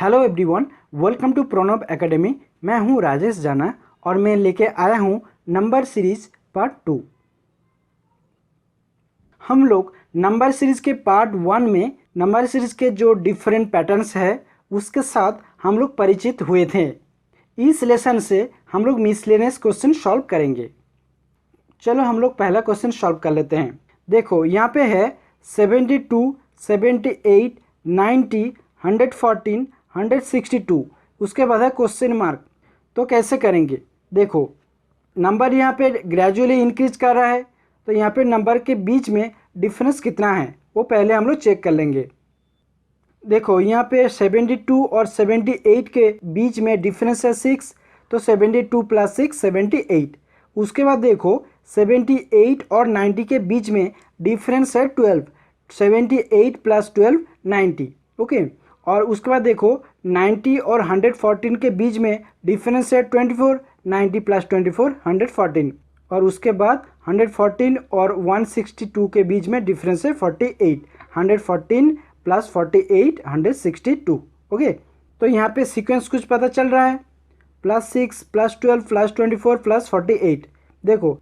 Hello everyone, welcome to Pranav Academy. मैं हूं राजेश जाना और मैं लेके आया हूं नंबर सीरीज पार्ट 2। हम लोग नंबर सीरीज के पार्ट 1 में नंबर सीरीज के जो डिफरेंट पैटर्न्स है उसके साथ हम लोग परिचित हुए थे। इस लेसन से हम लोग मिसलेनियस क्वेश्चन सॉल्व करेंगे। चलो हम लोग पहला क्वेश्चन सॉल्व कर लेते हैं। देखो यहाँ पे है 72, 78, 90, 114, 162। उसके बाद है क्वेश्चन मार्क। तो कैसे करेंगे? देखो नंबर यहाँ पे ग्रेजुअली इंक्रीज कर रहा है, तो यहाँ पे नंबर के बीच में डिफरेंस कितना है वो पहले हम लोग चेक कर लेंगे। देखो यहाँ पे 72 और 78 के बीच में डिफरेंस है 6, तो 72 प्लस 6 78। उसके बाद देखो 78 और 90 के बीच में डिफरेंस है 12, 78 प्लस 12 90। ओके, और उसके बाद देखो 90 और 114 के बीच में डिफरेंस है 24, 90 प्लस 24 114। और उसके बाद 114 और 162 के बीच में डिफरेंस है 48, 114 प्लस 48 162। ओके, तो यहाँ पे सीक्वेंस कुछ पता चल रहा है, +6 +12 +24 +48। देखो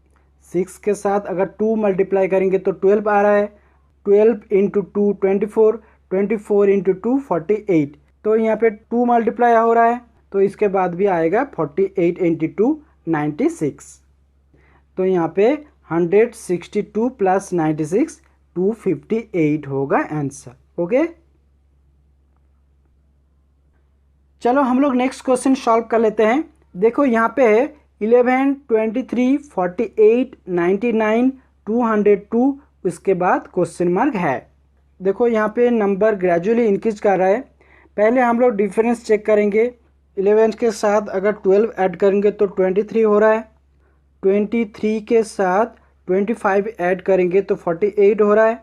6 के साथ अगर 2 मल्टीप्लाई करेंगे तो 12 आ रहा है, 12 इंटू 2 24, 24 इंटू 2 48। तो यहाँ पे 2 मल्टीप्लाई हो रहा है, तो इसके बाद भी आएगा 48 इंटू 2 96। तो यहाँ पे 162 प्लस 96 258 होगा आंसर। ओके, चलो हम लोग नेक्स्ट क्वेश्चन सॉल्व कर लेते हैं। देखो यहाँ पे है 11, 23, 48, 99, 202। उसके बाद क्वेश्चन मार्क है। देखो यहाँ पे नंबर ग्रेजुअली इंक्रीज कर रहा है। पहले हम लोग डिफरेंस चेक करेंगे। 11 के साथ अगर 12 ऐड करेंगे तो 23 हो रहा है, 23 के साथ 25 ऐड करेंगे तो 48 हो रहा है,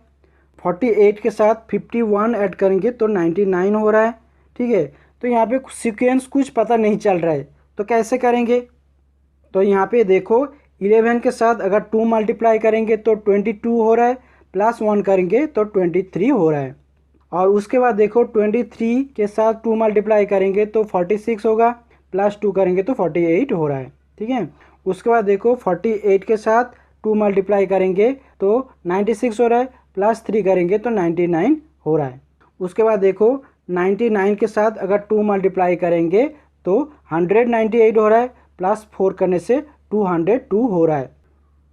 48 के साथ 51 ऐड करेंगे तो 99 हो रहा है। ठीक है, तो यहाँ पे सीक्वेंस कुछ पता नहीं चल रहा है, तो कैसे करेंगे? तो यहाँ पे देखो 11 के साथ अगर 2 मल्टीप्लाई करेंगे तो 22 हो रहा है, प्लस 1 करेंगे तो 23 हो रहा है। और उसके बाद देखो 23 के साथ 2 मल्टीप्लाई करेंगे तो 46 होगा, प्लस 2 करेंगे तो 48 हो रहा है। ठीक है, उसके बाद देखो 48 के साथ 2 मल्टीप्लाई करेंगे तो 96 हो रहा है, प्लस 3 करेंगे तो 99 हो रहा है। उसके बाद देखो 99 के साथ अगर 2 मल्टीप्लाई करेंगे तो 198 हो रहा है, प्लस 4 करने से 202 हो रहा है।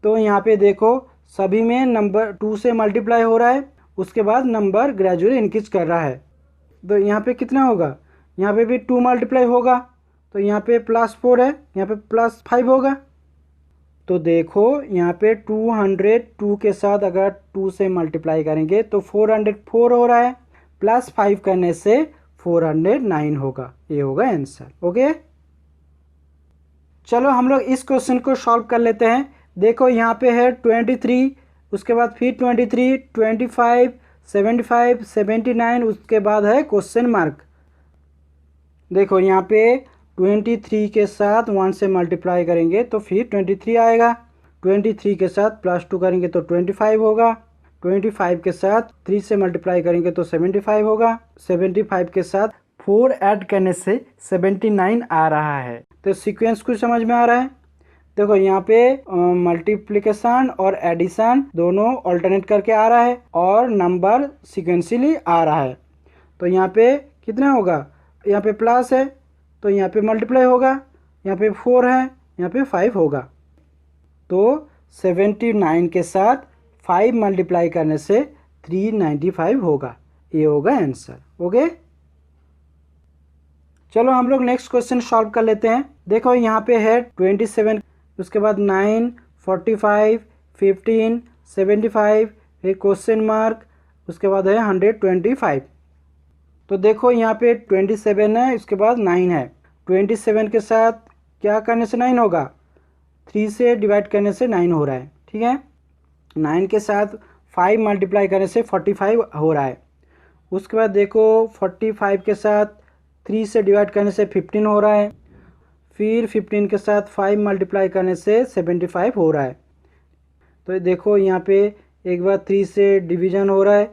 तो यहाँ पे देखो सभी में नंबर 2 से मल्टीप्लाई हो रहा है, उसके बाद नंबर ग्रेजुअली इंक्रीज कर रहा है। तो यहाँ पे कितना होगा? यहाँ पे भी 2 मल्टीप्लाई होगा, तो यहाँ पे +4 है, यहाँ पे +5 होगा। तो देखो यहाँ पे 202 के साथ अगर 2 से मल्टीप्लाई करेंगे तो 404 हो रहा है, प्लस 5 करने से 409 होगा। ये होगा आंसर। ओके, चलो हम लोग इस क्वेश्चन को सॉल्व कर लेते हैं। देखो यहाँ पे है 23, उसके बाद फिर 23, 25, 75, 79। उसके बाद है क्वेश्चन मार्क। देखो यहाँ पे 23 के साथ 1 से मल्टीप्लाई करेंगे तो फिर 23 आएगा, 23 के साथ +2 करेंगे तो 25 होगा, 25 के साथ 3 से मल्टीप्लाई करेंगे तो 75 होगा, 75 के साथ 4 ऐड करने से 79 आ रहा है। तो सीक्वेंस कुछ समझ में आ रहा है? देखो यहाँ पे मल्टीप्लिकेशन और एडिशन दोनों अल्टरनेट करके आ रहा है और नंबर सीक्वेंशियली आ रहा है। तो यहाँ पे कितना होगा? यहाँ पे प्लस है तो यहाँ पे मल्टीप्लाई होगा, यहाँ पे 4 है, यहाँ पे 5 होगा। तो 79 के साथ 5 मल्टीप्लाई करने से 395 होगा। ये होगा आंसर। ओके, चलो हम लोग नेक्स्ट क्वेश्चन सॉल्व कर लेते हैं। देखो यहाँ पे है 27, उसके बाद 9, 45, 15, 75, फिर क्वेश्चन मार्क, उसके बाद है 125। तो देखो यहाँ पे 27 है, इसके बाद 9 है। 27 के साथ क्या करने से 9 होगा? 3 से डिवाइड करने से 9 हो रहा है। ठीक है, 9 के साथ 5 मल्टीप्लाई करने से 45 हो रहा है। उसके बाद देखो 45 के साथ 3 से डिवाइड करने से 15 हो रहा है, फिर 15 के साथ 5 मल्टीप्लाई करने से 75 हो रहा है। तो देखो यहाँ पे एक बार 3 से डिवीजन हो रहा है,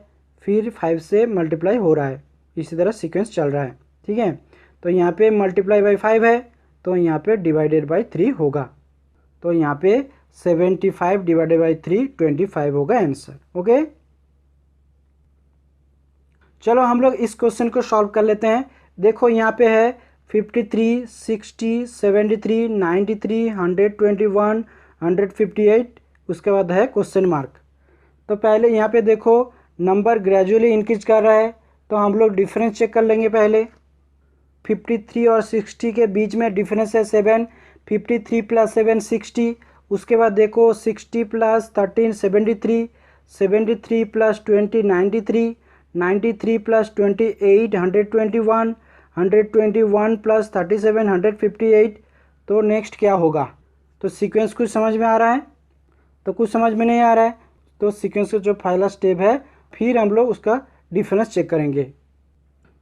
फिर 5 से मल्टीप्लाई हो रहा है। इसी तरह सीक्वेंस चल रहा है। ठीक है। तो यहाँ पे मल्टीप्लाई बाई 5 है, तो यहाँ पे डिवाइडेड बाई 3 होगा। तो यहाँ पे 75 डिवाइडेड बाई 3 25 होगा आंसर। ओके, चलो हम लोग इस क्वेश्चन को सॉल्व कर लेते हैं। देखो यहाँ पे है 53, 60, 73, 93, 121, 158, उसके बाद है क्वेश्चन मार्क। तो पहले यहाँ पे देखो नंबर ग्रेजुअली इंक्रीज कर रहा है, तो हम लोग डिफरेंस चेक कर लेंगे। पहले 53 और 60 के बीच में डिफरेंस है 7, 53 प्लस 7 60। उसके बाद देखो 60 प्लस 13 73, 73 प्लस 20 93, 93 प्लस 28 121, 121 प्लस 37 158। तो नेक्स्ट क्या होगा? तो सीक्वेंस कुछ समझ में आ रहा है, तो कुछ समझ में नहीं आ रहा है, तो सीक्वेंस का जो पहला स्टेप है फिर हम लोग उसका डिफरेंस चेक करेंगे।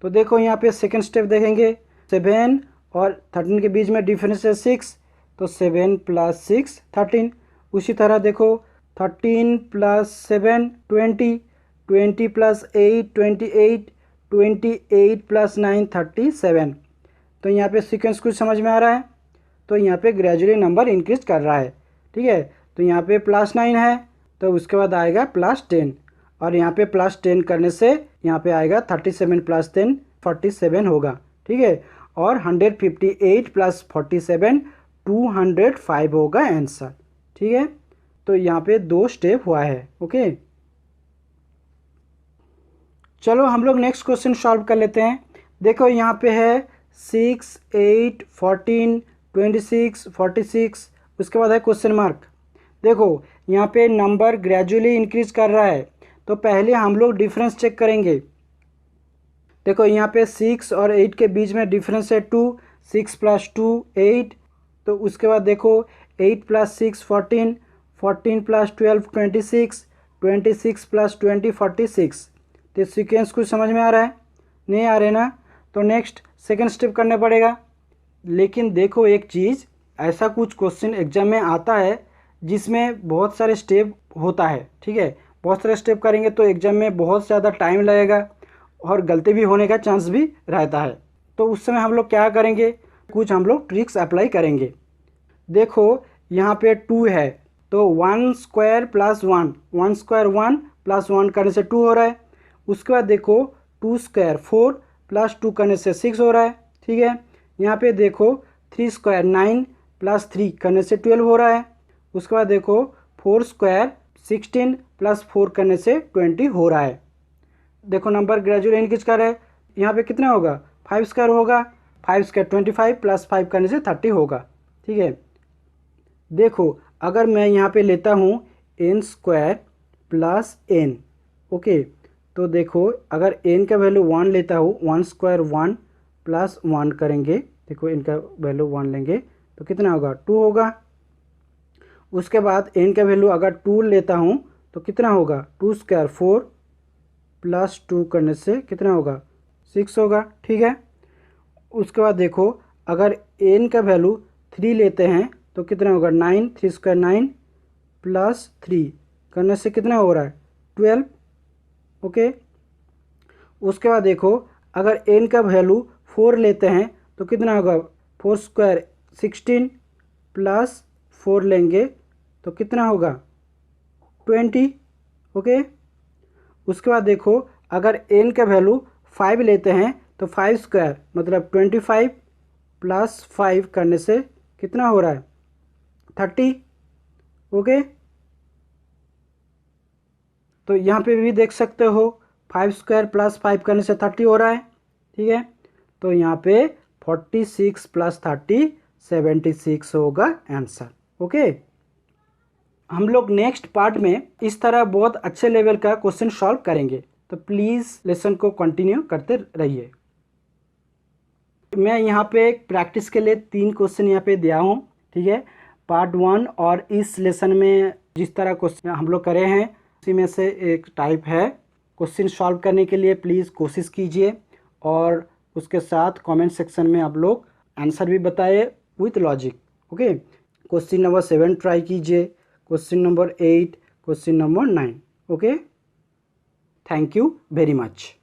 तो देखो यहाँ पे सेकंड स्टेप देखेंगे, 7 और 13 के बीच में डिफरेंस है 6, तो 7 प्लस 6 13। उसी तरह देखो 13 प्लस 7 20, 20 प्लस 8 28, 28 प्लस 9 37। तो यहाँ पे सीक्वेंस कुछ समझ में आ रहा है, तो यहाँ पे ग्रेजुअली नंबर इंक्रीज कर रहा है। ठीक है, तो यहाँ पे प्लस 9 है, तो उसके बाद आएगा प्लस 10, और यहाँ पे प्लस 10 करने से यहाँ पे आएगा 37 प्लस 10 47 होगा। ठीक है, और 158 प्लस 47 205 होगा आंसर। ठीक है, तो यहाँ पे 2 स्टेप हुआ है। ओके, चलो हम लोग नेक्स्ट क्वेश्चन सॉल्व कर लेते हैं। देखो यहाँ पे है 6 8 14 26 46, उसके बाद है क्वेश्चन मार्क। देखो यहाँ पे नंबर ग्रेजुअली इंक्रीज कर रहा है, तो पहले हम लोग डिफरेंस चेक करेंगे। देखो यहाँ पे 6 और 8 के बीच में डिफरेंस है 2, 6 प्लस 2 8। तो उसके बाद देखो 8 प्लस 6 14, 14 प्लस 12 26, 26 प्लस 20 46। तो सीक्वेंस कुछ समझ में आ रहा है? नहीं आ रहे ना, तो नेक्स्ट सेकंड स्टेप करना पड़ेगा। लेकिन देखो एक चीज़, ऐसा कुछ क्वेश्चन एग्जाम में आता है जिसमें बहुत सारे स्टेप होता है। ठीक है, बहुत सारे स्टेप करेंगे तो एग्जाम में बहुत ज़्यादा टाइम लगेगा और गलती भी होने का चांस भी रहता है। तो उस समय हम लोग क्या करेंगे, कुछ हम लोग ट्रिक्स अप्लाई करेंगे। देखो यहाँ पे 2 है, तो 1 स्क्वायर प्लस 1, 1 स्क्वायर 1 प्लस 1 करने से 2 हो रहा है। उसके बाद देखो 2 स्क्वायर 4 प्लस 2 करने से 6 हो रहा है। ठीक है, यहाँ पे देखो 3 स्क्वायर 9 प्लस 3 करने से 12 हो रहा है। उसके बाद देखो 4 स्क्वायर 16 प्लस 4 करने से 20 हो रहा है। देखो नंबर ग्रेजुअली इंक्रीज कर रहा है, यहाँ पे कितना होगा, 5 स्क्वायर होगा, 5 स्क्वायर 25 प्लस 5 करने से 30 होगा। ठीक है, देखो अगर मैं यहाँ पे लेता हूँ n square plus n। Okay, तो देखो अगर n का वैल्यू 1 लेता हूँ, 1 स्क्वायर 1 प्लस 1 करेंगे, देखो n का वैल्यू 1 लेंगे तो कितना होगा, 2 होगा। उसके बाद n का वैल्यू अगर 2 लेता हूँ तो कितना होगा, 2 स्क्वायर 4 प्लस 2 करने से कितना होगा, 6 होगा। ठीक है, उसके बाद देखो अगर n का वैल्यू 3 लेते हैं तो कितना होगा, 9, 3 स्क्वायर 9 प्लस 3 करने से कितना हो रहा है, 12। ओके, उसके बाद देखो अगर n का वैल्यू 4 लेते हैं तो कितना होगा, 4 स्क्वायर 16 प्लस 4 लेंगे तो कितना होगा, 20। ओके, उसके बाद देखो अगर n का वैल्यू 5 लेते हैं तो 5 स्क्वायर मतलब 25 प्लस 5 करने से कितना हो रहा है, 30। ओके, तो यहाँ पे भी देख सकते हो 5 स्क्वायर प्लस 5 करने से 30 हो रहा है। ठीक है, तो यहाँ पे 46 प्लस 30 76 होगा आंसर। ओके, हम लोग नेक्स्ट पार्ट में इस तरह बहुत अच्छे लेवल का क्वेश्चन सॉल्व करेंगे, तो प्लीज़ लेसन को कंटिन्यू करते रहिए। मैं यहाँ पे प्रैक्टिस के लिए 3 क्वेश्चन यहाँ पे दिया हूँ। ठीक है, पार्ट 1 और इस लेसन में जिस तरह क्वेश्चन हम लोग करे हैं उसी में से एक टाइप है। क्वेश्चन सॉल्व करने के लिए प्लीज़ कोशिश कीजिए और उसके साथ कमेंट सेक्शन में आप लोग आंसर भी बताइए with logic. Okay, question number 7 try कीजिए, question number 8, question number 9। Okay, thank you very much.